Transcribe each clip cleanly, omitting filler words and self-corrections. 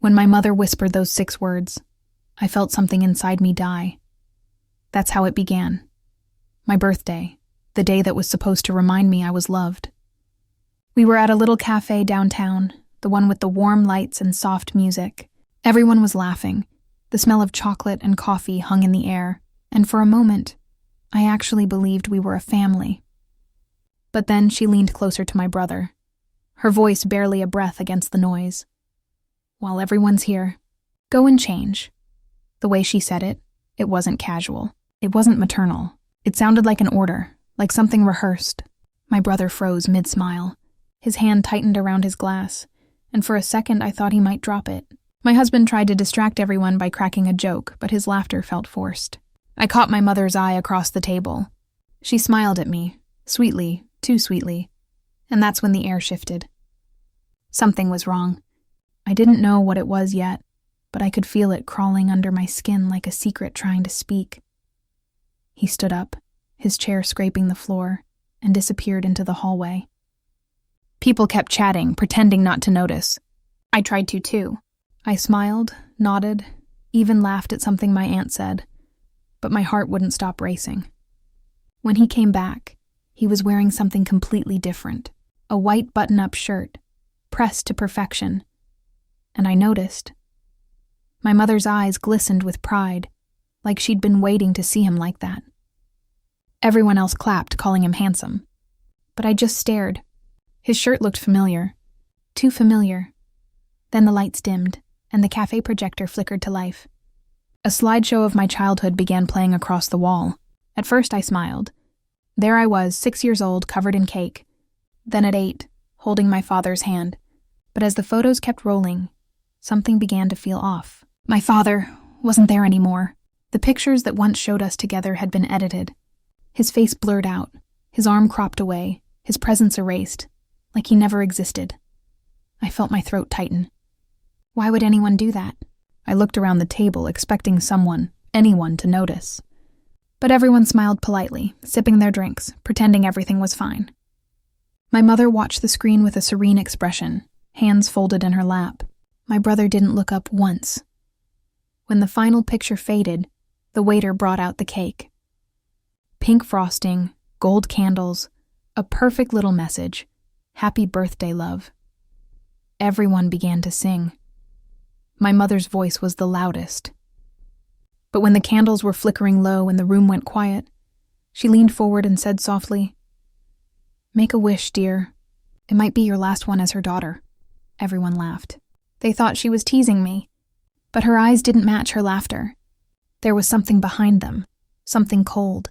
When my mother whispered those 6 words, I felt something inside me die. That's how it began. My birthday, the day that was supposed to remind me I was loved. We were at a little cafe downtown, the one with the warm lights and soft music. Everyone was laughing. The smell of chocolate and coffee hung in the air, and for a moment, I actually believed we were a family. But then she leaned closer to my brother, her voice barely a breath against the noise. While everyone's here, go and change. The way she said it, it wasn't casual. It wasn't maternal. It sounded like an order, like something rehearsed. My brother froze mid-smile. His hand tightened around his glass, and for a second I thought he might drop it. My husband tried to distract everyone by cracking a joke, but his laughter felt forced. I caught my mother's eye across the table. She smiled at me, sweetly, too sweetly, and that's when the air shifted. Something was wrong. I didn't know what it was yet, but I could feel it crawling under my skin like a secret trying to speak. He stood up, his chair scraping the floor, and disappeared into the hallway. People kept chatting, pretending not to notice. I tried to too. I smiled, nodded, even laughed at something my aunt said, but my heart wouldn't stop racing. When he came back, he was wearing something completely different, a white button-up shirt, pressed to perfection, and I noticed. My mother's eyes glistened with pride, like she'd been waiting to see him like that. Everyone else clapped, calling him handsome, but I just stared. His shirt looked familiar, too familiar. Then the lights dimmed, and the cafe projector flickered to life. A slideshow of my childhood began playing across the wall. At first I smiled. There I was, 6 years old, covered in cake. Then at 8, holding my father's hand. But as the photos kept rolling, something began to feel off. My father wasn't there anymore. The pictures that once showed us together had been edited. His face blurred out, his arm cropped away, his presence erased, like he never existed. I felt my throat tighten. Why would anyone do that? I looked around the table, expecting someone, anyone, to notice. But everyone smiled politely, sipping their drinks, pretending everything was fine. My mother watched the screen with a serene expression, hands folded in her lap. My brother didn't look up once. When the final picture faded, the waiter brought out the cake. Pink frosting, gold candles, a perfect little message. Happy birthday, love. Everyone began to sing. My mother's voice was the loudest. But when the candles were flickering low and the room went quiet, she leaned forward and said softly, "Make a wish, dear. It might be your last one as her daughter." Everyone laughed. They thought she was teasing me, but her eyes didn't match her laughter. There was something behind them, something cold.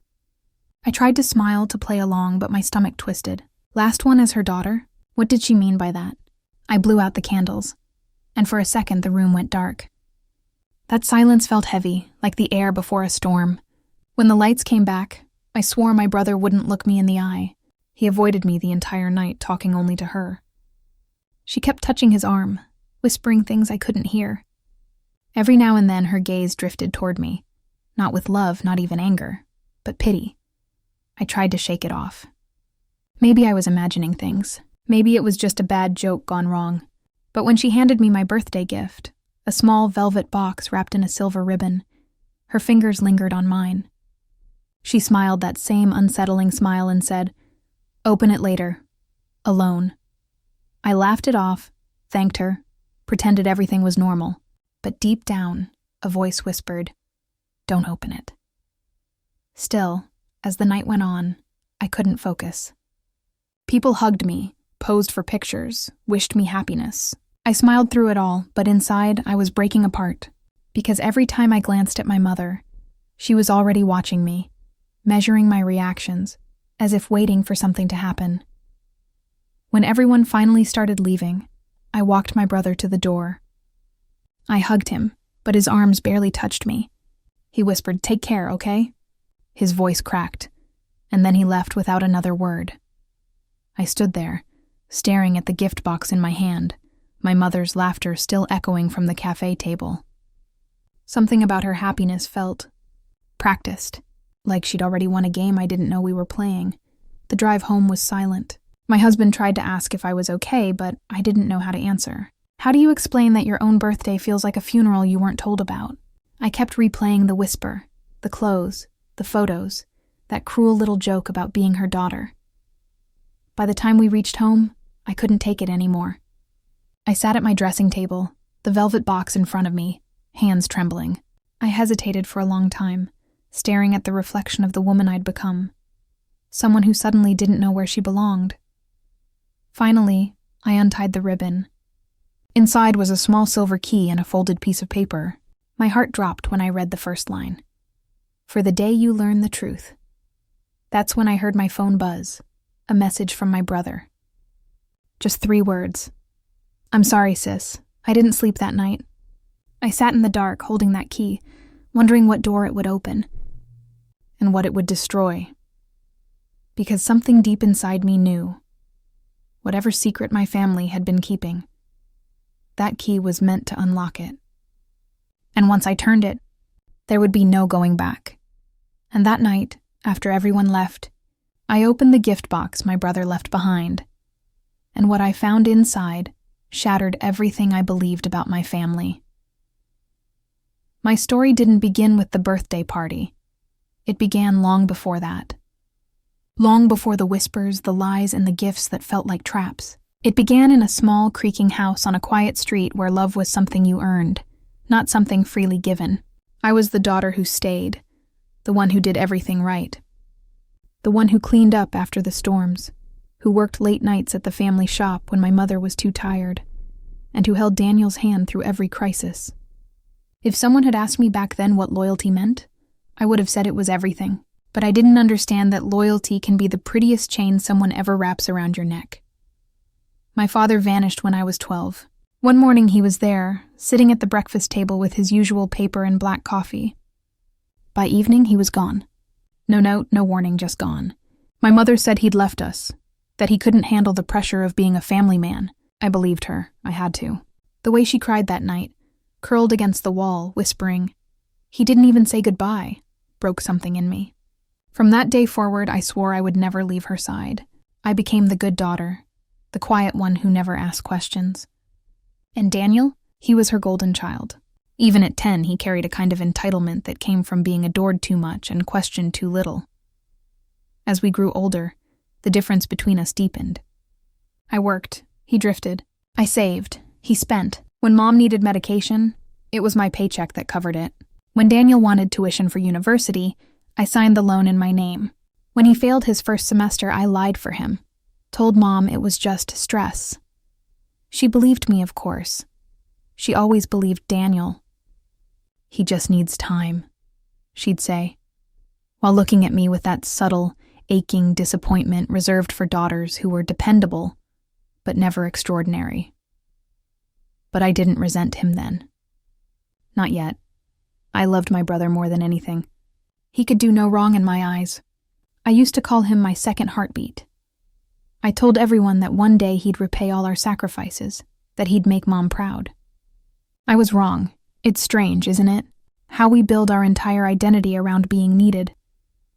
I tried to smile to play along, but my stomach twisted. Last one as her daughter? What did she mean by that? I blew out the candles, and for a second the room went dark. That silence felt heavy, like the air before a storm. When the lights came back, I swore my brother wouldn't look me in the eye. He avoided me the entire night, talking only to her. She kept touching his arm, whispering things I couldn't hear. Every now and then her gaze drifted toward me, not with love, not even anger, but pity. I tried to shake it off. Maybe I was imagining things. Maybe it was just a bad joke gone wrong. But when she handed me my birthday gift, a small velvet box wrapped in a silver ribbon, her fingers lingered on mine. She smiled that same unsettling smile and said, "Open it later. Alone." I laughed it off, thanked her, pretended everything was normal. But deep down, a voice whispered, "Don't open it." Still, as the night went on, I couldn't focus. People hugged me, posed for pictures, wished me happiness. I smiled through it all, but inside I was breaking apart, because every time I glanced at my mother, she was already watching me, measuring my reactions, as if waiting for something to happen. When everyone finally started leaving, I walked my brother to the door. I hugged him, but his arms barely touched me. He whispered, "Take care, okay?" His voice cracked, and then he left without another word. I stood there, staring at the gift box in my hand, my mother's laughter still echoing from the cafe table. Something about her happiness felt practiced, like she'd already won a game I didn't know we were playing. The drive home was silent. My husband tried to ask if I was okay, but I didn't know how to answer. How do you explain that your own birthday feels like a funeral you weren't told about? I kept replaying the whisper, the clothes, the photos, that cruel little joke about being her daughter. By the time we reached home, I couldn't take it anymore. I sat at my dressing table, the velvet box in front of me, hands trembling. I hesitated for a long time, staring at the reflection of the woman I'd become. Someone who suddenly didn't know where she belonged. Finally, I untied the ribbon. Inside was a small silver key and a folded piece of paper. My heart dropped when I read the first line. For the day you learn the truth. That's when I heard my phone buzz, a message from my brother. Just 3 words. I'm sorry, sis. I didn't sleep that night. I sat in the dark holding that key, wondering what door it would open and what it would destroy. Because something deep inside me knew. Whatever secret my family had been keeping, that key was meant to unlock it. And once I turned it, there would be no going back. And that night, after everyone left, I opened the gift box my brother left behind. And what I found inside shattered everything I believed about my family. My story didn't begin with the birthday party. It began long before that. Long before the whispers, the lies, and the gifts that felt like traps. It began in a small, creaking house on a quiet street where love was something you earned, not something freely given. I was the daughter who stayed, the one who did everything right. The one who cleaned up after the storms, who worked late nights at the family shop when my mother was too tired, and who held Daniel's hand through every crisis. If someone had asked me back then what loyalty meant, I would have said it was everything. But I didn't understand that loyalty can be the prettiest chain someone ever wraps around your neck. My father vanished when I was 12. One morning he was there, sitting at the breakfast table with his usual paper and black coffee. By evening he was gone. No note, no warning, just gone. My mother said he'd left us, that he couldn't handle the pressure of being a family man. I believed her. I had to. The way she cried that night, curled against the wall, whispering, "He didn't even say goodbye," broke something in me. From that day forward, I swore I would never leave her side. I became the good daughter, the quiet one who never asked questions. And Daniel, he was her golden child. Even at 10, he carried a kind of entitlement that came from being adored too much and questioned too little. As we grew older, the difference between us deepened. I worked, he drifted. I saved, he spent. When Mom needed medication, it was my paycheck that covered it. When Daniel wanted tuition for university, I signed the loan in my name. When he failed his first semester, I lied for him, told Mom it was just stress. She believed me, of course. She always believed Daniel. He just needs time, she'd say, while looking at me with that subtle, aching disappointment reserved for daughters who were dependable, but never extraordinary. But I didn't resent him then. Not yet. I loved my brother more than anything. He could do no wrong in my eyes. I used to call him my second heartbeat. I told everyone that one day he'd repay all our sacrifices, that he'd make Mom proud. I was wrong. It's strange, isn't it? How we build our entire identity around being needed,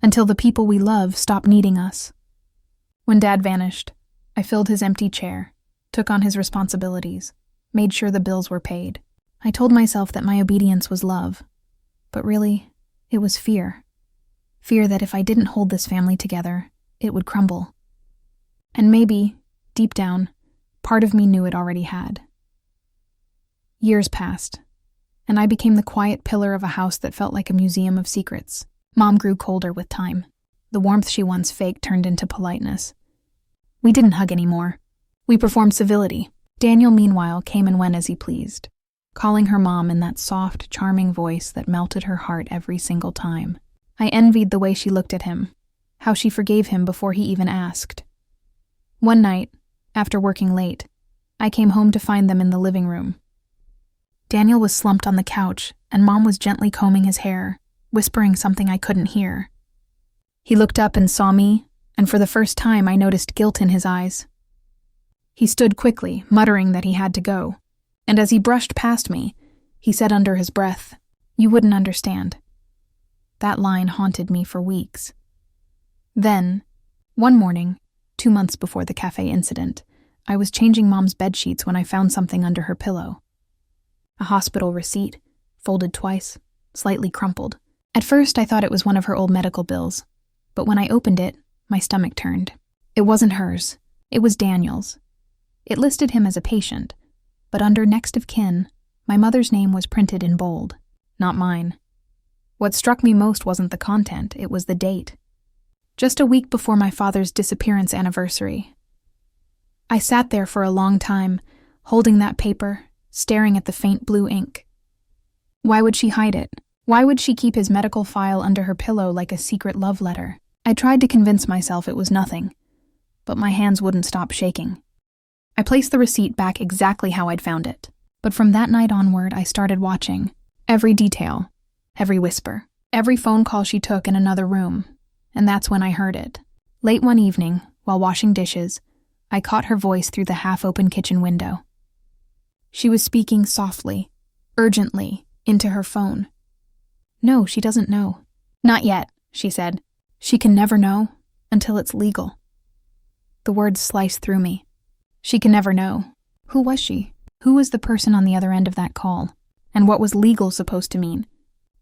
until the people we love stop needing us. When Dad vanished, I filled his empty chair, took on his responsibilities, made sure the bills were paid. I told myself that my obedience was love, but really, it was fear. Fear that if I didn't hold this family together, it would crumble. And maybe, deep down, part of me knew it already had. Years passed, and I became the quiet pillar of a house that felt like a museum of secrets. Mom grew colder with time. The warmth she once faked turned into politeness. We didn't hug anymore. We performed civility. Daniel, meanwhile, came and went as he pleased, calling her Mom in that soft, charming voice that melted her heart every single time. I envied the way she looked at him, how she forgave him before he even asked. One night, after working late, I came home to find them in the living room. Daniel was slumped on the couch, and Mom was gently combing his hair, whispering something I couldn't hear. He looked up and saw me, and for the first time I noticed guilt in his eyes. He stood quickly, muttering that he had to go, and as he brushed past me, he said under his breath, "You wouldn't understand." That line haunted me for weeks. Then, one morning, 2 months before the Café incident, I was changing Mom's bedsheets when I found something under her pillow. A hospital receipt, folded twice, slightly crumpled. At first, I thought it was one of her old medical bills, but when I opened it, my stomach turned. It wasn't hers. It was Daniel's. It listed him as a patient, but under next of kin, my mother's name was printed in bold, not mine. What struck me most wasn't the content, it was the date. Just a week before my father's disappearance anniversary. I sat there for a long time, holding that paper, staring at the faint blue ink. Why would she hide it? Why would she keep his medical file under her pillow like a secret love letter? I tried to convince myself it was nothing, but my hands wouldn't stop shaking. I placed the receipt back exactly how I'd found it, but from that night onward I started watching. Every detail, every whisper, every phone call she took in another room, and that's when I heard it. Late one evening, while washing dishes, I caught her voice through the half-open kitchen window. She was speaking softly, urgently, into her phone. No, she doesn't know. Not yet, she said. She can never know until it's legal. The words sliced through me. She can never know. Who was she? Who was the person on the other end of that call? And what was legal supposed to mean?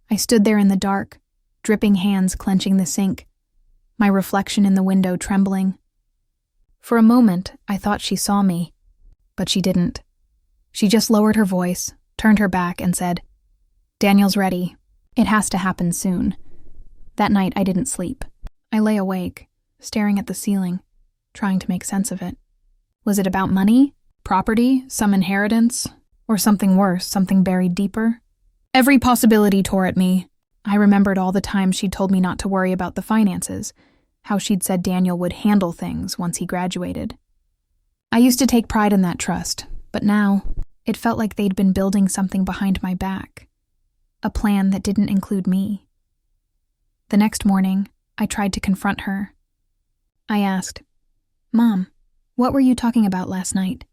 I stood there in the dark, dripping hands clenching the sink, my reflection in the window trembling. For a moment, I thought she saw me, but she didn't. She just lowered her voice, turned her back, and said, "Daniel's ready. It has to happen soon." That night, I didn't sleep. I lay awake, staring at the ceiling, trying to make sense of it. Was it about money, property, some inheritance, or something worse, something buried deeper? Every possibility tore at me. I remembered all the times she'd told me not to worry about the finances, how she'd said Daniel would handle things once he graduated. I used to take pride in that trust, but now it felt like they'd been building something behind my back, a plan that didn't include me. The next morning, I tried to confront her. I asked, "Mom, what were you talking about last night?"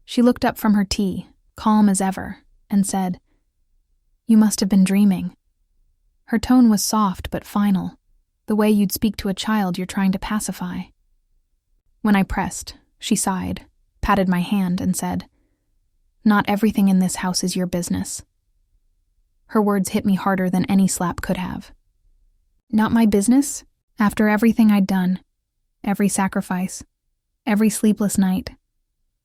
She looked up from her tea, calm as ever, and said, "You must have been dreaming." Her tone was soft but final, the way you'd speak to a child you're trying to pacify. When I pressed, she sighed, patted my hand, and said, "Not everything in this house is your business." Her words hit me harder than any slap could have. Not my business? After everything I'd done, every sacrifice, every sleepless night,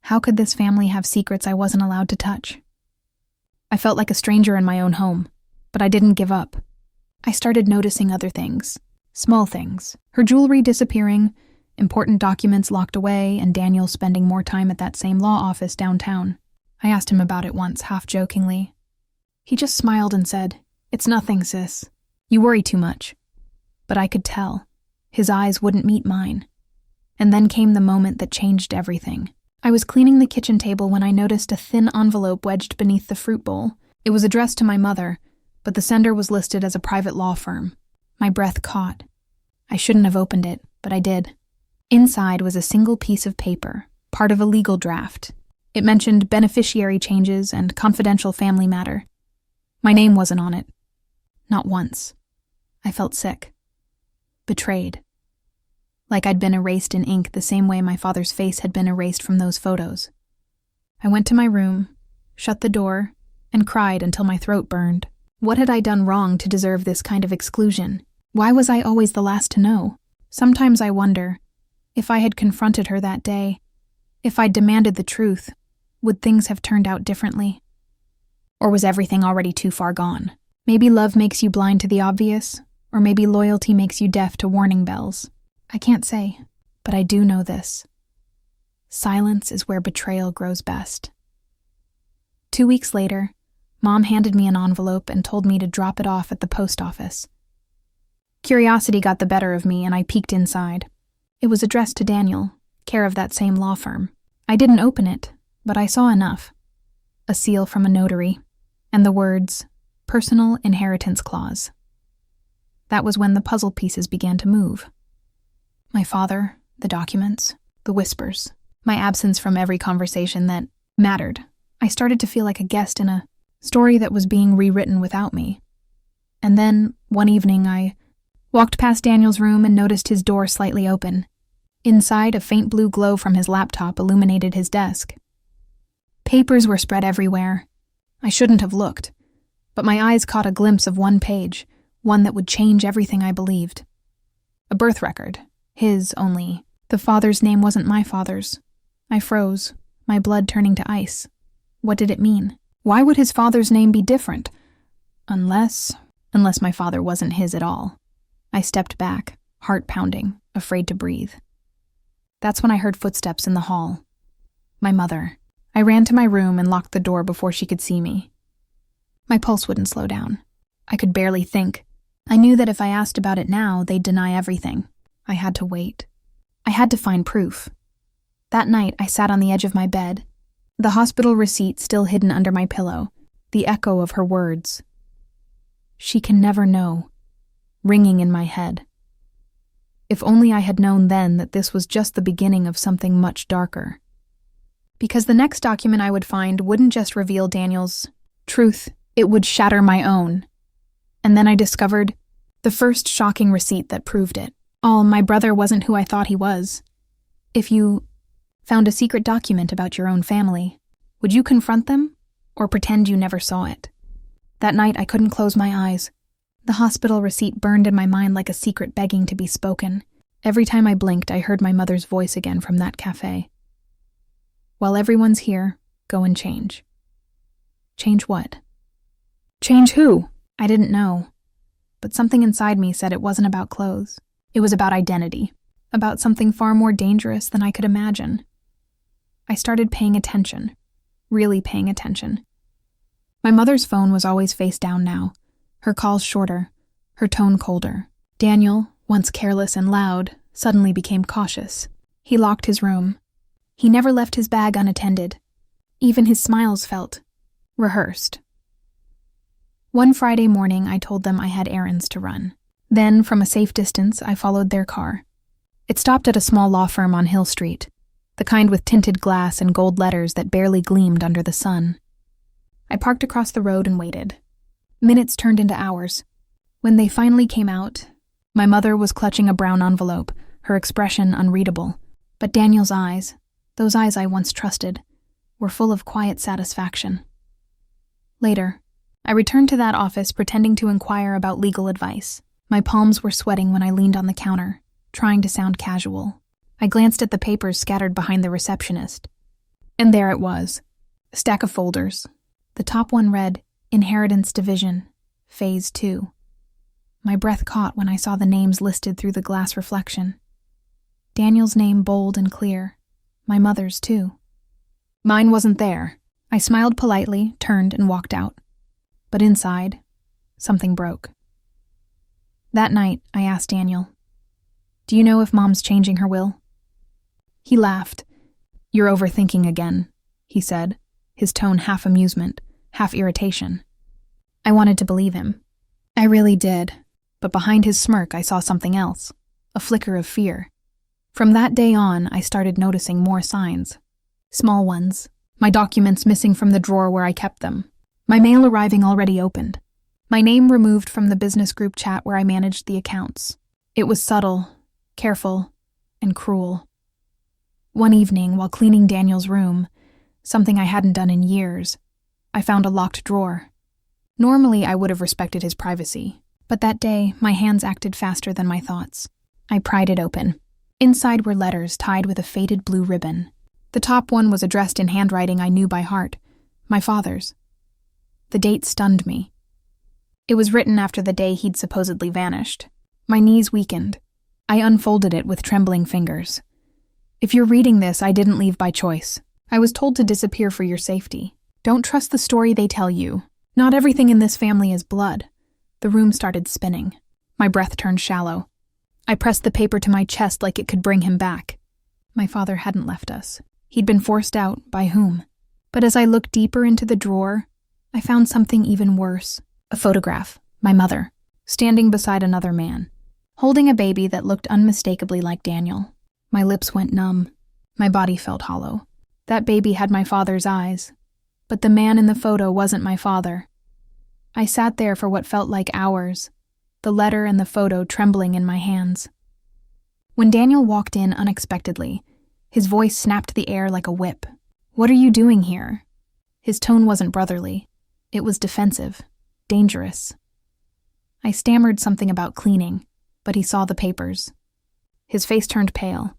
how could this family have secrets I wasn't allowed to touch? I felt like a stranger in my own home, but I didn't give up. I started noticing other things, small things, her jewelry disappearing, important documents locked away, and Daniel spending more time at that same law office downtown. I asked him about it once, half-jokingly. He just smiled and said, "It's nothing, sis. You worry too much." But I could tell. His eyes wouldn't meet mine. And then came the moment that changed everything. I was cleaning the kitchen table when I noticed a thin envelope wedged beneath the fruit bowl. It was addressed to my mother, but the sender was listed as a private law firm. My breath caught. I shouldn't have opened it, but I did. Inside was a single piece of paper, part of a legal draft. It mentioned beneficiary changes and confidential family matter. My name wasn't on it. Not once. I felt sick. Betrayed. Like I'd been erased in ink the same way my father's face had been erased from those photos. I went to my room, shut the door, and cried until my throat burned. What had I done wrong to deserve this kind of exclusion? Why was I always the last to know? Sometimes I wonder, if I had confronted her that day, if I'd demanded the truth, would things have turned out differently? Or was everything already too far gone? Maybe love makes you blind to the obvious, or maybe loyalty makes you deaf to warning bells. I can't say, but I do know this. Silence is where betrayal grows best. 2 weeks later, Mom handed me an envelope and told me to drop it off at the post office. Curiosity got the better of me and I peeked inside. It was addressed to Daniel, care of that same law firm. I didn't open it, but I saw enough. A seal from a notary, and the words, "Personal Inheritance Clause." That was when the puzzle pieces began to move. My father, the documents, the whispers, my absence from every conversation that mattered. I started to feel like a guest in a story that was being rewritten without me. And then, one evening, I walked past Daniel's room and noticed his door slightly open. Inside, a faint blue glow from his laptop illuminated his desk. Papers were spread everywhere. I shouldn't have looked, but my eyes caught a glimpse of one page, one that would change everything I believed. A birth record. His, only. The father's name wasn't my father's. I froze, my blood turning to ice. What did it mean? Why would his father's name be different? Unless my father wasn't his at all. I stepped back, heart pounding, afraid to breathe. That's when I heard footsteps in the hall. My mother. I ran to my room and locked the door before she could see me. My pulse wouldn't slow down. I could barely think. I knew that if I asked about it now, they'd deny everything. I had to wait. I had to find proof. That night, I sat on the edge of my bed, the hospital receipt still hidden under my pillow, the echo of her words. She can never know, ringing in my head. If only I had known then that this was just the beginning of something much darker. Because the next document I would find wouldn't just reveal Daniel's truth, it would shatter my own. And then I discovered the first shocking receipt that proved it. My brother wasn't who I thought he was. If you found a secret document about your own family, would you confront them or pretend you never saw it? That night I couldn't close my eyes. The hospital receipt burned in my mind like a secret begging to be spoken. Every time I blinked, I heard my mother's voice again from that cafe. While everyone's here, go and change. Change what? Change who? I didn't know. But something inside me said it wasn't about clothes. It was about identity, about something far more dangerous than I could imagine. I started paying attention, really paying attention. My mother's phone was always face down now, her calls shorter, her tone colder. Daniel, once careless and loud, suddenly became cautious. He locked his room. He never left his bag unattended. Even his smiles felt rehearsed. One Friday morning, I told them I had errands to run. Then, from a safe distance, I followed their car. It stopped at a small law firm on Hill Street, the kind with tinted glass and gold letters that barely gleamed under the sun. I parked across the road and waited. Minutes turned into hours. When they finally came out, my mother was clutching a brown envelope, her expression unreadable. But Daniel's eyes, those eyes I once trusted, were full of quiet satisfaction. Later, I returned to that office pretending to inquire about legal advice. My palms were sweating when I leaned on the counter, trying to sound casual. I glanced at the papers scattered behind the receptionist. And there it was, a stack of folders. The top one read, Inheritance Division, Phase 2. My breath caught when I saw the names listed through the glass reflection. Daniel's name bold and clear. My mother's, too. Mine wasn't there. I smiled politely, turned, and walked out. But inside, something broke. That night, I asked Daniel, "Do you know if Mom's changing her will?" He laughed. "You're overthinking again," he said, his tone half amusement, half irritation. I wanted to believe him. I really did. But behind his smirk, I saw something else, a flicker of fear. From that day on, I started noticing more signs. Small ones. My documents missing from the drawer where I kept them. My mail arriving already opened. My name removed from the business group chat where I managed the accounts. It was subtle, careful, and cruel. One evening, while cleaning Daniel's room, something I hadn't done in years, I found a locked drawer. Normally, I would have respected his privacy, but that day, my hands acted faster than my thoughts. I pried it open. Inside were letters tied with a faded blue ribbon. The top one was addressed in handwriting I knew by heart, my father's. The date stunned me. It was written after the day he'd supposedly vanished. My knees weakened. I unfolded it with trembling fingers. "If you're reading this, I didn't leave by choice. I was told to disappear for your safety. Don't trust the story they tell you. Not everything in this family is blood." The room started spinning. My breath turned shallow. I pressed the paper to my chest like it could bring him back. My father hadn't left us. He'd been forced out, by whom? But as I looked deeper into the drawer, I found something even worse. A photograph, my mother, standing beside another man, holding a baby that looked unmistakably like Daniel. My lips went numb. My body felt hollow. That baby had my father's eyes, but the man in the photo wasn't my father. I sat there for what felt like hours, the letter and the photo trembling in my hands. When Daniel walked in unexpectedly, his voice snapped the air like a whip. "What are you doing here?" His tone wasn't brotherly. It was defensive, dangerous. I stammered something about cleaning, but he saw the papers. His face turned pale.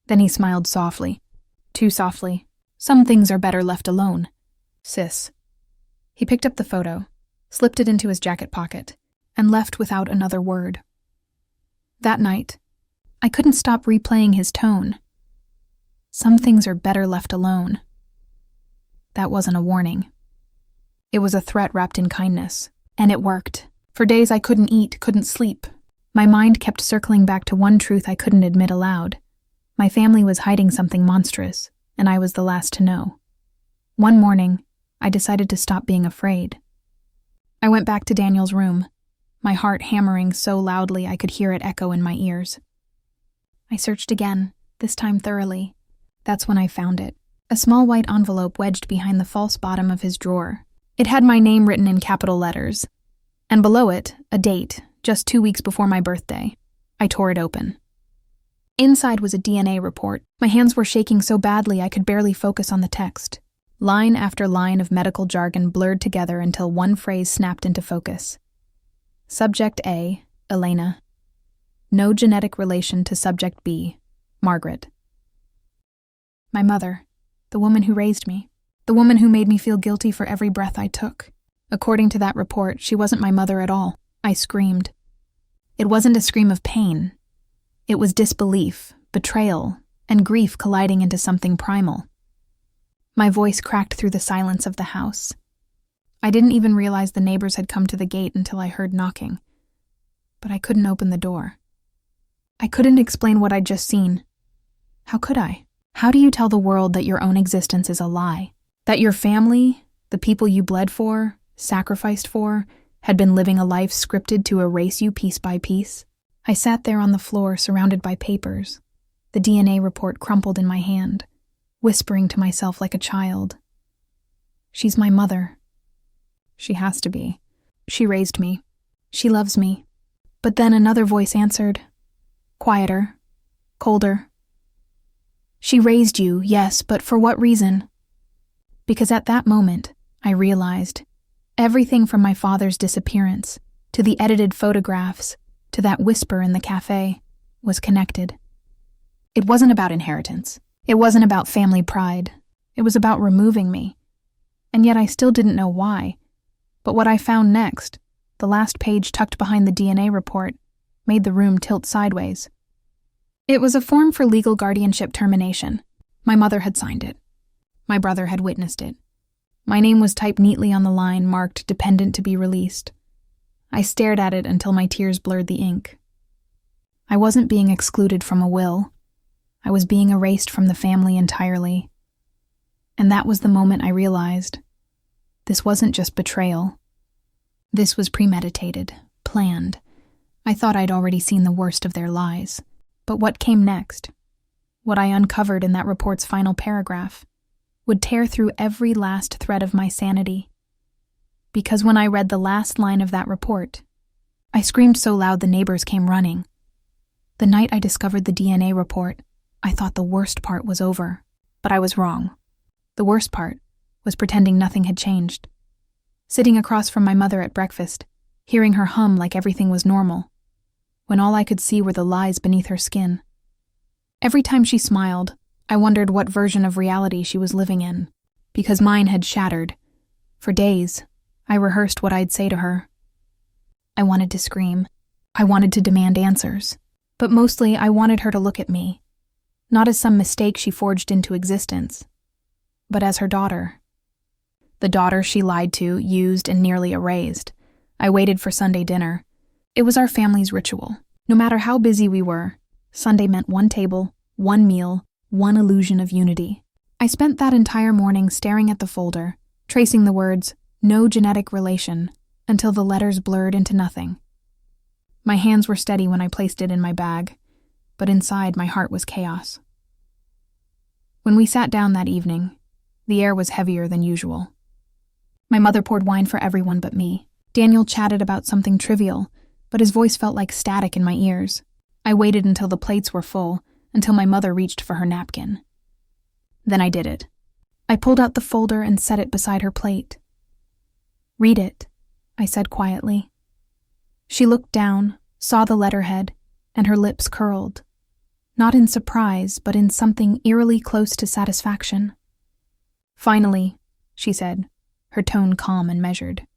Then he smiled softly. Too softly. "Some things are better left alone, sis." He picked up the photo, slipped it into his jacket pocket, and left without another word. That night, I couldn't stop replaying his tone. Some things are better left alone. That wasn't a warning. It was a threat wrapped in kindness, and it worked. For days I couldn't eat, couldn't sleep. My mind kept circling back to one truth I couldn't admit aloud. My family was hiding something monstrous, and I was the last to know. One morning, I decided to stop being afraid. I went back to Daniel's room, my heart hammering so loudly I could hear it echo in my ears. I searched again, this time thoroughly. That's when I found it. A small white envelope wedged behind the false bottom of his drawer. It had my name written in capital letters, and below it, a date, just 2 weeks before my birthday. I tore it open. Inside was a DNA report. My hands were shaking so badly I could barely focus on the text. Line after line of medical jargon blurred together until one phrase snapped into focus. Subject A, Elena. No genetic relation to Subject B, Margaret. My mother, the woman who raised me, the woman who made me feel guilty for every breath I took. According to that report, she wasn't my mother at all. I screamed. It wasn't a scream of pain. It was disbelief, betrayal, and grief colliding into something primal. My voice cracked through the silence of the house. I didn't even realize the neighbors had come to the gate until I heard knocking. But I couldn't open the door. I couldn't explain what I'd just seen. How could I? How do you tell the world that your own existence is a lie? That your family, the people you bled for, sacrificed for, had been living a life scripted to erase you piece by piece? I sat there on the floor surrounded by papers, the DNA report crumpled in my hand, whispering to myself like a child. She's my mother. She has to be. She raised me. She loves me. But then another voice answered, quieter, colder. She raised you, yes, but for what reason? Because at that moment, I realized everything from my father's disappearance to the edited photographs to that whisper in the cafe was connected. It wasn't about inheritance. It wasn't about family pride. It was about removing me. And yet I still didn't know why. But what I found next, the last page tucked behind the DNA report, made the room tilt sideways. It was a form for legal guardianship termination. My mother had signed it. My brother had witnessed it. My name was typed neatly on the line marked dependent to be released. I stared at it until my tears blurred the ink. I wasn't being excluded from a will. I was being erased from the family entirely. And that was the moment I realized this wasn't just betrayal. This was premeditated, planned. I thought I'd already seen the worst of their lies. But what came next, what I uncovered in that report's final paragraph, would tear through every last thread of my sanity. Because when I read the last line of that report, I screamed so loud the neighbors came running. The night I discovered the DNA report, I thought the worst part was over, but I was wrong. The worst part was pretending nothing had changed. Sitting across from my mother at breakfast, hearing her hum like everything was normal, when all I could see were the lies beneath her skin. Every time she smiled, I wondered what version of reality she was living in, because mine had shattered. For days, I rehearsed what I'd say to her. I wanted to scream. I wanted to demand answers. But mostly, I wanted her to look at me, not as some mistake she forged into existence, but as her daughter. The daughter she lied to, used, and nearly erased. I waited for Sunday dinner. It was our family's ritual. No matter how busy we were, Sunday meant one table, one meal, one illusion of unity. I spent that entire morning staring at the folder, tracing the words, "no genetic relation," until the letters blurred into nothing. My hands were steady when I placed it in my bag, but inside my heart was chaos. When we sat down that evening, the air was heavier than usual. My mother poured wine for everyone but me. Daniel chatted about something trivial, but his voice felt like static in my ears. I waited until the plates were full, until my mother reached for her napkin. Then I did it. I pulled out the folder and set it beside her plate. "Read it," I said quietly. She looked down, saw the letterhead, and her lips curled. Not in surprise, but in something eerily close to satisfaction. "Finally," she said, her tone calm and measured.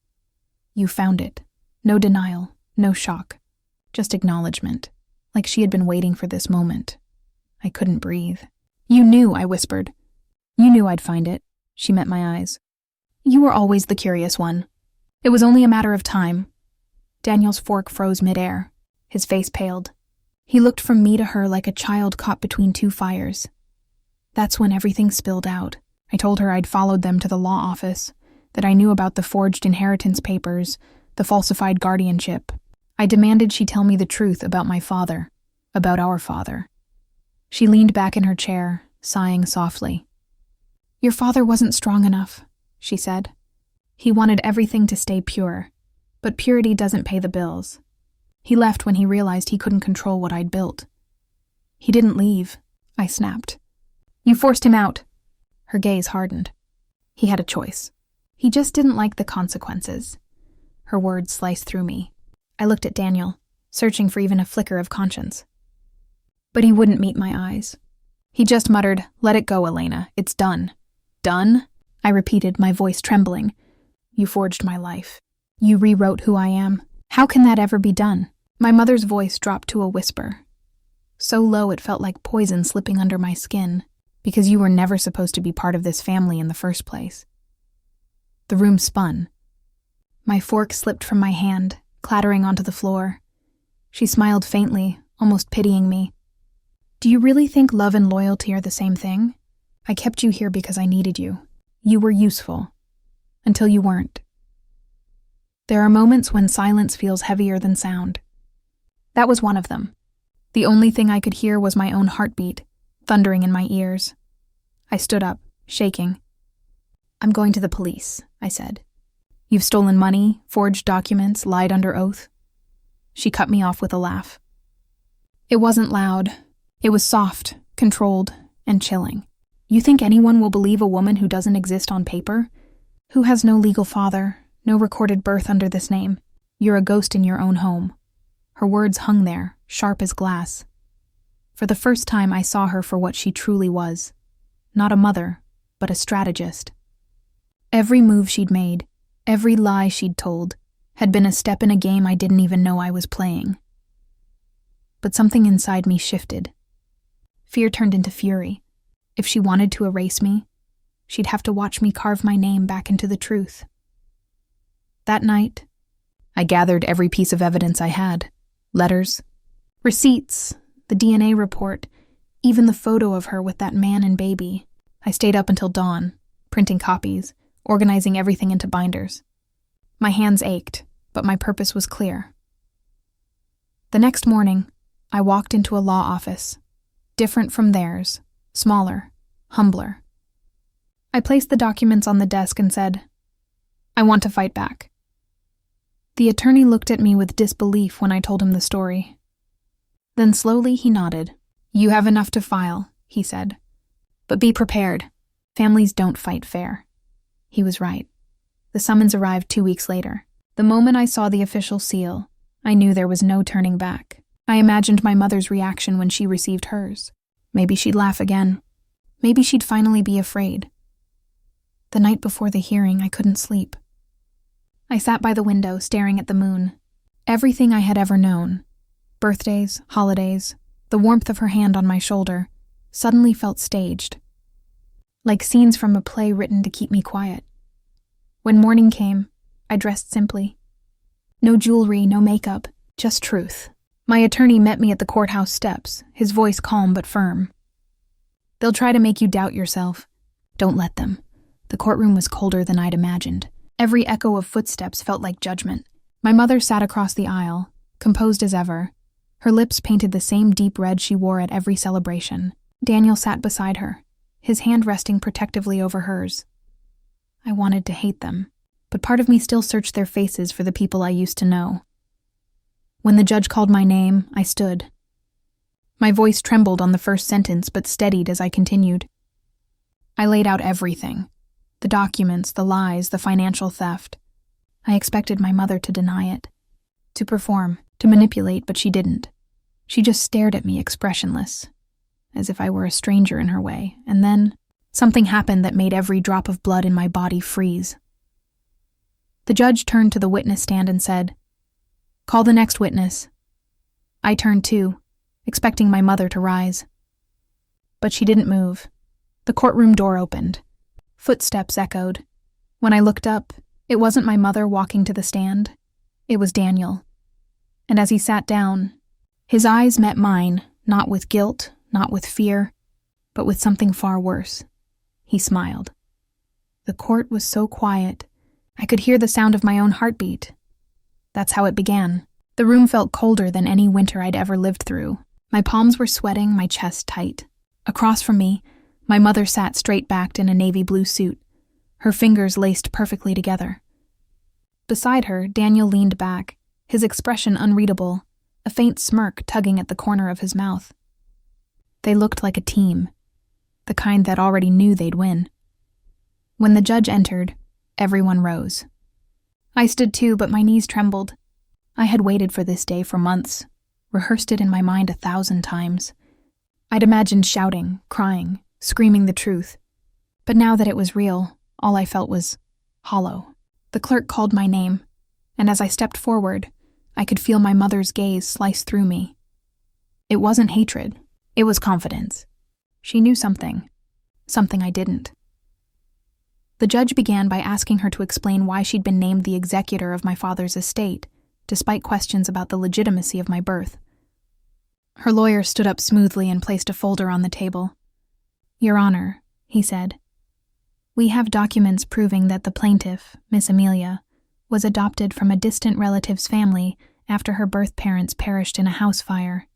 "You found it. No denial, no shock. Just acknowledgement, like she had been waiting for this moment." I couldn't breathe. "You knew," I whispered. "You knew I'd find it." She met my eyes. "You were always the curious one. It was only a matter of time." Daniel's fork froze midair. His face paled. He looked from me to her like a child caught between two fires. That's when everything spilled out. I told her I'd followed them to the law office, that I knew about the forged inheritance papers, the falsified guardianship. I demanded she tell me the truth about my father, about our father. She leaned back in her chair, sighing softly. "Your father wasn't strong enough," she said. "He wanted everything to stay pure, but purity doesn't pay the bills. He left when he realized he couldn't control what I'd built." "He didn't leave," I snapped. "You forced him out." Her gaze hardened. "He had a choice. He just didn't like the consequences." Her words sliced through me. I looked at Daniel, searching for even a flicker of conscience. But he wouldn't meet my eyes. He just muttered, "Let it go, Elena. It's done." "Done?" I repeated, my voice trembling. "You forged my life. You rewrote who I am. How can that ever be done?" My mother's voice dropped to a whisper. So low it felt like poison slipping under my skin, because you were never supposed to be part of this family in the first place. The room spun. My fork slipped from my hand, clattering onto the floor. She smiled faintly, almost pitying me. "Do you really think love and loyalty are the same thing? I kept you here because I needed you. You were useful. Until you weren't." There are moments when silence feels heavier than sound. That was one of them. The only thing I could hear was my own heartbeat, thundering in my ears. I stood up, shaking. "I'm going to the police," I said. "You've stolen money, forged documents, lied under oath." She cut me off with a laugh. It wasn't loud. It was soft, controlled, and chilling. "You think anyone will believe a woman who doesn't exist on paper? Who has no legal father, no recorded birth under this name? You're a ghost in your own home." Her words hung there, sharp as glass. For the first time I saw her for what she truly was. Not a mother, but a strategist. Every move she'd made, every lie she'd told, had been a step in a game I didn't even know I was playing. But something inside me shifted. Fear turned into fury. If she wanted to erase me, she'd have to watch me carve my name back into the truth. That night, I gathered every piece of evidence I had. Letters, receipts, the DNA report, even the photo of her with that man and baby. I stayed up until dawn, printing copies, organizing everything into binders. My hands ached, but my purpose was clear. The next morning, I walked into a law office, different from theirs, smaller, humbler. I placed the documents on the desk and said, "I want to fight back." The attorney looked at me with disbelief when I told him the story. Then slowly he nodded. "You have enough to file," he said. "But be prepared. Families don't fight fair." He was right. The summons arrived 2 weeks later. The moment I saw the official seal, I knew there was no turning back. I imagined my mother's reaction when she received hers. Maybe she'd laugh again. Maybe she'd finally be afraid. The night before the hearing, I couldn't sleep. I sat by the window, staring at the moon. Everything I had ever known, birthdays, holidays, the warmth of her hand on my shoulder, suddenly felt staged. Like scenes from a play written to keep me quiet. When morning came, I dressed simply. No jewelry, no makeup, just truth. My attorney met me at the courthouse steps, his voice calm but firm. "They'll try to make you doubt yourself. Don't let them." The courtroom was colder than I'd imagined. Every echo of footsteps felt like judgment. My mother sat across the aisle, composed as ever. Her lips painted the same deep red she wore at every celebration. Daniel sat beside her, his hand resting protectively over hers. I wanted to hate them, but part of me still searched their faces for the people I used to know. When the judge called my name, I stood. My voice trembled on the first sentence but steadied as I continued. I laid out everything. The documents, the lies, the financial theft. I expected my mother to deny it, to perform, to manipulate, but she didn't. She just stared at me expressionless, as if I were a stranger in her way, and then something happened that made every drop of blood in my body freeze. The judge turned to the witness stand and said, "Call the next witness." I turned too, expecting my mother to rise. But she didn't move. The courtroom door opened. Footsteps echoed. When I looked up, it wasn't my mother walking to the stand. It was Daniel. And as he sat down, his eyes met mine, not with guilt, not with fear, but with something far worse. He smiled. The court was so quiet, I could hear the sound of my own heartbeat. That's how it began. The room felt colder than any winter I'd ever lived through. My palms were sweating, my chest tight. Across from me, my mother sat straight-backed in a navy blue suit, her fingers laced perfectly together. Beside her, Daniel leaned back, his expression unreadable, a faint smirk tugging at the corner of his mouth. They looked like a team, the kind that already knew they'd win. When the judge entered, everyone rose. I stood too, but my knees trembled. I had waited for this day for months, rehearsed it in my mind 1,000 times. I'd imagined shouting, crying, screaming the truth. But now that it was real, all I felt was hollow. The clerk called my name, and as I stepped forward, I could feel my mother's gaze slice through me. It wasn't hatred, it was confidence. She knew something I didn't. The judge began by asking her to explain why she'd been named the executor of my father's estate, despite questions about the legitimacy of my birth. Her lawyer stood up smoothly and placed a folder on the table. "Your Honor," he said, "we have documents proving that the plaintiff, Miss Amelia, was adopted from a distant relative's family after her birth parents perished in a house fire.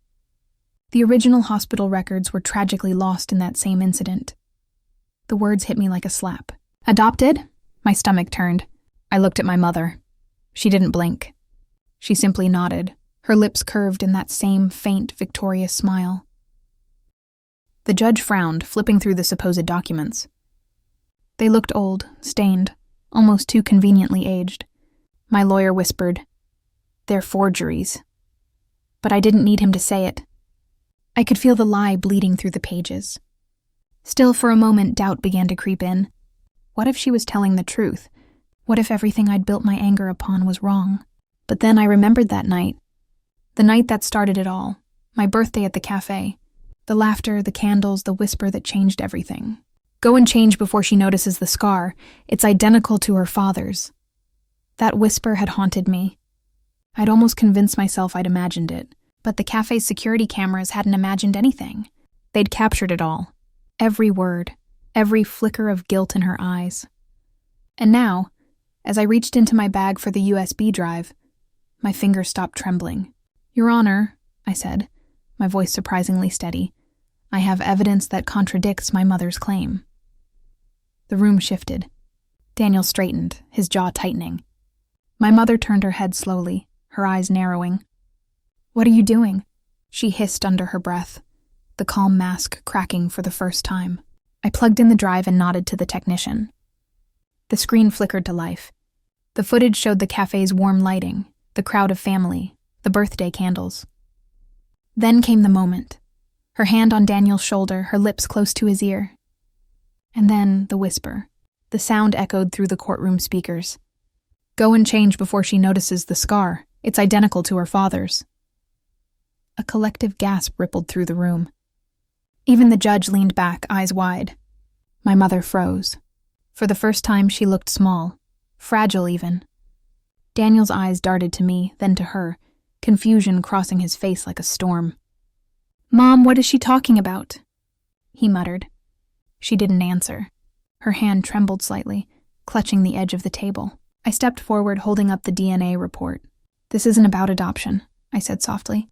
The original hospital records were tragically lost in that same incident." The words hit me like a slap. "Adopted?" My stomach turned. I looked at my mother. She didn't blink. She simply nodded, her lips curved in that same faint, victorious smile. The judge frowned, flipping through the supposed documents. They looked old, stained, almost too conveniently aged. My lawyer whispered, "They're forgeries." But I didn't need him to say it. I could feel the lie bleeding through the pages. Still, for a moment, doubt began to creep in. What if she was telling the truth? What if everything I'd built my anger upon was wrong? But then I remembered that night. The night that started it all. My birthday at the café. The laughter, the candles, the whisper that changed everything. "Go and change before she notices the scar. It's identical to her father's." That whisper had haunted me. I'd almost convinced myself I'd imagined it, but the cafe's security cameras hadn't imagined anything. They'd captured it all. Every word, every flicker of guilt in her eyes. And now, as I reached into my bag for the USB drive, my fingers stopped trembling. "Your Honor," I said, my voice surprisingly steady, "I have evidence that contradicts my mother's claim." The room shifted. Daniel straightened, his jaw tightening. My mother turned her head slowly, her eyes narrowing. "What are you doing?" she hissed under her breath, the calm mask cracking for the first time. I plugged in the drive and nodded to the technician. The screen flickered to life. The footage showed the cafe's warm lighting, the crowd of family, the birthday candles. Then came the moment. Her hand on Daniel's shoulder, her lips close to his ear. And then the whisper. The sound echoed through the courtroom speakers. "Go and change before she notices the scar. It's identical to her father's." A collective gasp rippled through the room. Even the judge leaned back, eyes wide. My mother froze. For the first time, she looked small, fragile even. Daniel's eyes darted to me, then to her, confusion crossing his face like a storm. "Mom, what is she talking about?" he muttered. She didn't answer. Her hand trembled slightly, clutching the edge of the table. I stepped forward, holding up the DNA report. "This isn't about adoption," I said softly.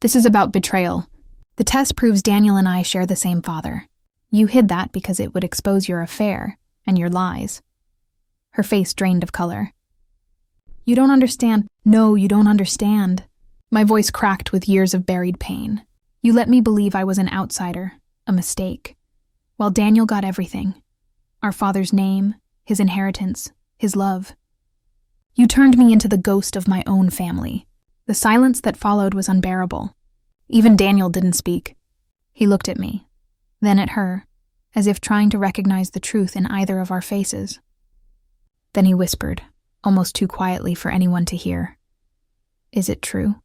"This is about betrayal. The test proves Daniel and I share the same father. You hid that because it would expose your affair and your lies." Her face drained of color. "You don't understand." "No, you don't understand." My voice cracked with years of buried pain. You let me believe I was an outsider, a mistake, while Daniel got everything. Our father's name, his inheritance, his love. You turned me into the ghost of my own family. The silence that followed was unbearable. Even Daniel didn't speak. He looked at me, then at her, as if trying to recognize the truth in either of our faces. Then he whispered, almost too quietly for anyone to hear, "Is it true?"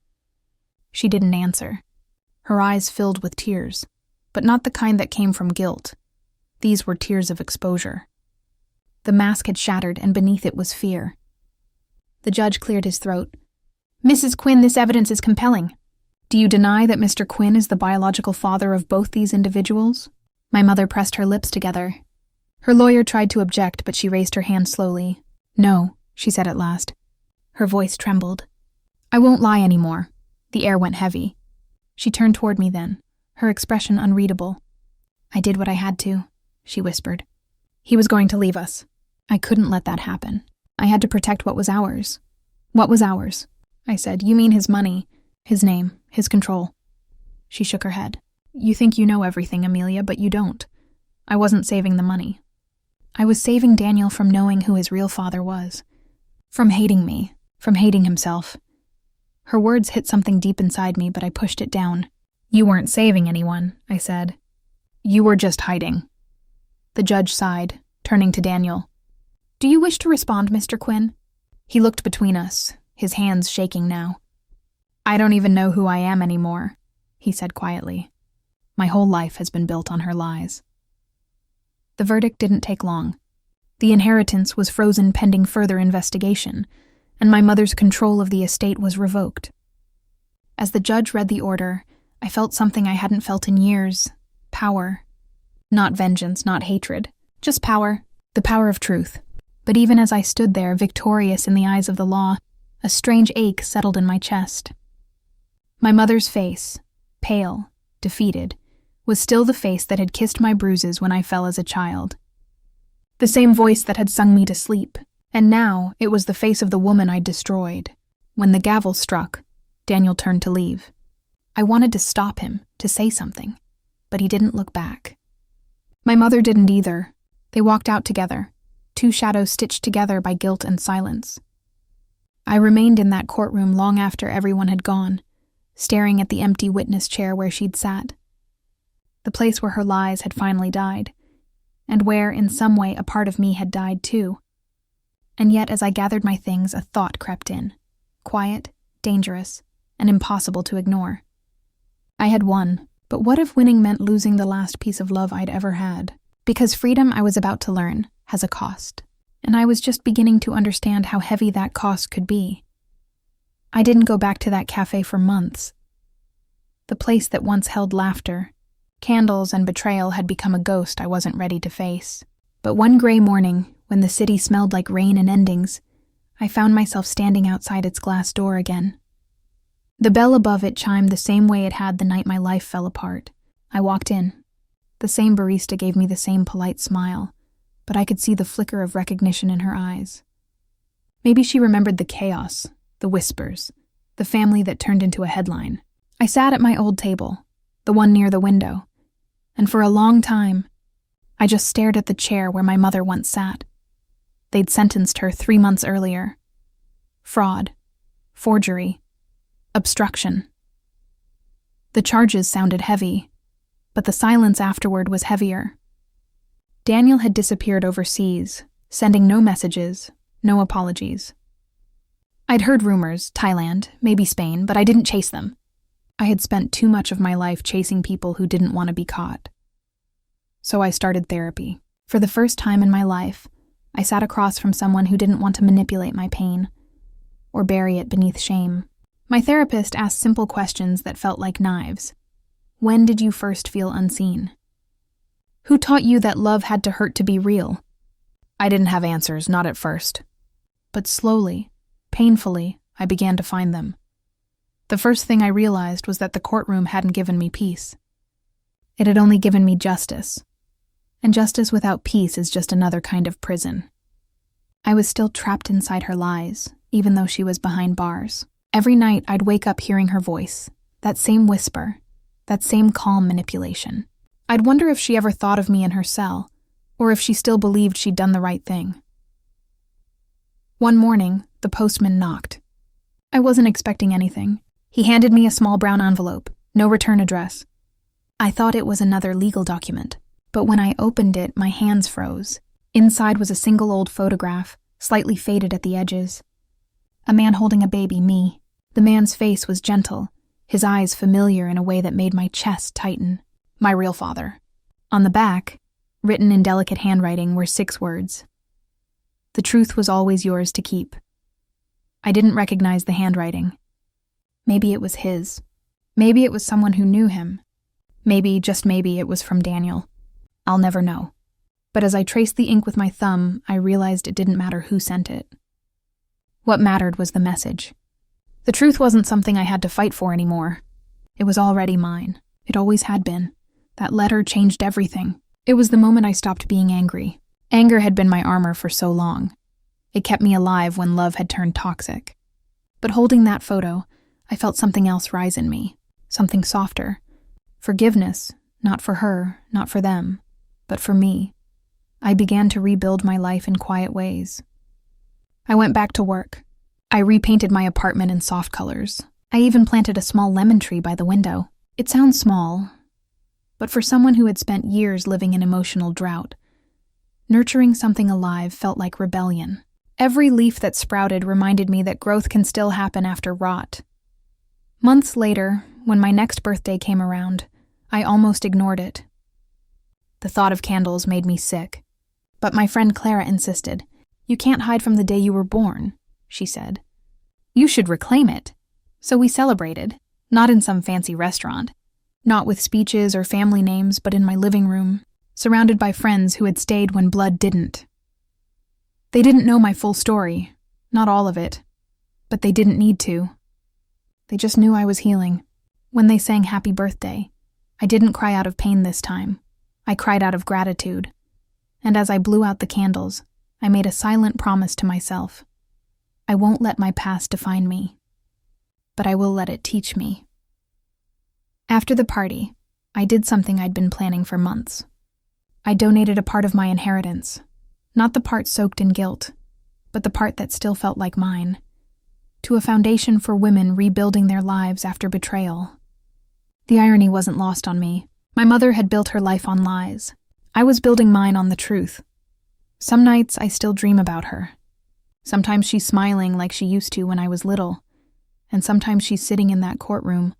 She didn't answer. Her eyes filled with tears, but not the kind that came from guilt. These were tears of exposure. The mask had shattered, and beneath it was fear. The judge cleared his throat. "Mrs. Quinn, this evidence is compelling. Do you deny that Mr. Quinn is the biological father of both these individuals?" My mother pressed her lips together. Her lawyer tried to object, but she raised her hand slowly. "No," she said at last. Her voice trembled. "I won't lie anymore." The air went heavy. She turned toward me then, her expression unreadable. "I did what I had to," she whispered. "He was going to leave us. I couldn't let that happen. I had to protect what was ours." "What was ours?" I said. "You mean his money, his name, his control." She shook her head. "You think you know everything, Amelia, but you don't. I wasn't saving the money. I was saving Daniel from knowing who his real father was. From hating me, from hating himself." Her words hit something deep inside me, but I pushed it down. "You weren't saving anyone," I said. "You were just hiding." The judge sighed, turning to Daniel. "Do you wish to respond, Mr. Quinn?" He looked between us, his hands shaking now. "I don't even know who I am anymore," he said quietly. "My whole life has been built on her lies." The verdict didn't take long. The inheritance was frozen pending further investigation, and my mother's control of the estate was revoked. As the judge read the order, I felt something I hadn't felt in years. Power. Not vengeance, not hatred. Just power. The power of truth. But even as I stood there, victorious in the eyes of the law, a strange ache settled in my chest. My mother's face, pale, defeated, was still the face that had kissed my bruises when I fell as a child. The same voice that had sung me to sleep, and now it was the face of the woman I'd destroyed. When the gavel struck, Daniel turned to leave. I wanted to stop him, to say something, but he didn't look back. My mother didn't either. They walked out together, two shadows stitched together by guilt and silence. I remained in that courtroom long after everyone had gone, staring at the empty witness chair where she'd sat. The place where her lies had finally died, and where, in some way, a part of me had died too. And yet, as I gathered my things, a thought crept in. Quiet, dangerous, and impossible to ignore. I had won, but what if winning meant losing the last piece of love I'd ever had? Because freedom, I was about to learn, has a cost, and I was just beginning to understand how heavy that cost could be. I didn't go back to that cafe for months. The place that once held laughter, candles, and betrayal had become a ghost I wasn't ready to face. But one gray morning, when the city smelled like rain and endings, I found myself standing outside its glass door again. The bell above it chimed the same way it had the night my life fell apart. I walked in. The same barista gave me the same polite smile, but I could see the flicker of recognition in her eyes. Maybe she remembered the chaos, the whispers, the family that turned into a headline. I sat at my old table, the one near the window, and for a long time, I just stared at the chair where my mother once sat. They'd sentenced her 3 months earlier. Fraud, forgery, obstruction. The charges sounded heavy, but the silence afterward was heavier. Daniel had disappeared overseas, sending no messages, no apologies. I'd heard rumors, Thailand, maybe Spain, but I didn't chase them. I had spent too much of my life chasing people who didn't want to be caught. So I started therapy. For the first time in my life, I sat across from someone who didn't want to manipulate my pain or bury it beneath shame. My therapist asked simple questions that felt like knives. When did you first feel unseen? Who taught you that love had to hurt to be real? I didn't have answers, not at first. But slowly, painfully, I began to find them. The first thing I realized was that the courtroom hadn't given me peace. It had only given me justice. And justice without peace is just another kind of prison. I was still trapped inside her lies, even though she was behind bars. Every night I'd wake up hearing her voice, that same whisper, That same calm manipulation. I'd wonder if she ever thought of me in her cell, or if she still believed she'd done the right thing. One morning, the postman knocked. I wasn't expecting anything. He handed me a small brown envelope, no return address. I thought it was another legal document, but when I opened it, my hands froze. Inside was a single old photograph, slightly faded at the edges. A man holding a baby, me. The man's face was gentle, his eyes familiar in a way that made my chest tighten. My real father. On the back, written in delicate handwriting, were 6 words. The truth was always yours to keep. I didn't recognize the handwriting. Maybe it was his. Maybe it was someone who knew him. Maybe, just maybe, it was from Daniel. I'll never know. But as I traced the ink with my thumb, I realized it didn't matter who sent it. What mattered was the message. The truth wasn't something I had to fight for anymore. It was already mine. It always had been. That letter changed everything. It was the moment I stopped being angry. Anger had been my armor for so long. It kept me alive when love had turned toxic. But holding that photo, I felt something else rise in me. Something softer. Forgiveness, not for her, not for them, but for me. I began to rebuild my life in quiet ways. I went back to work. I repainted my apartment in soft colors. I even planted a small lemon tree by the window. It sounds small, but for someone who had spent years living in emotional drought, nurturing something alive felt like rebellion. Every leaf that sprouted reminded me that growth can still happen after rot. Months later, when my next birthday came around, I almost ignored it. The thought of candles made me sick. But my friend Clara insisted. "You can't hide from the day you were born," she said. "You should reclaim it." So we celebrated, not in some fancy restaurant, not with speeches or family names, but in my living room, surrounded by friends who had stayed when blood didn't. They didn't know my full story, not all of it, but they didn't need to. They just knew I was healing. When they sang happy birthday, I didn't cry out of pain this time. I cried out of gratitude. And as I blew out the candles, I made a silent promise to myself. I won't let my past define me, but I will let it teach me. After the party, I did something I'd been planning for months. I donated a part of my inheritance, not the part soaked in guilt, but the part that still felt like mine, to a foundation for women rebuilding their lives after betrayal. The irony wasn't lost on me. My mother had built her life on lies. I was building mine on the truth. Some nights I still dream about her. Sometimes she's smiling like she used to when I was little, and sometimes she's sitting in that courtroom,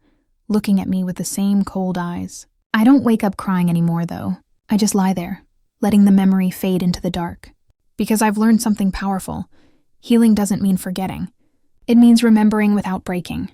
looking at me with the same cold eyes. I don't wake up crying anymore, though. I just lie there, letting the memory fade into the dark. Because I've learned something powerful. Healing doesn't mean forgetting. It means remembering without breaking.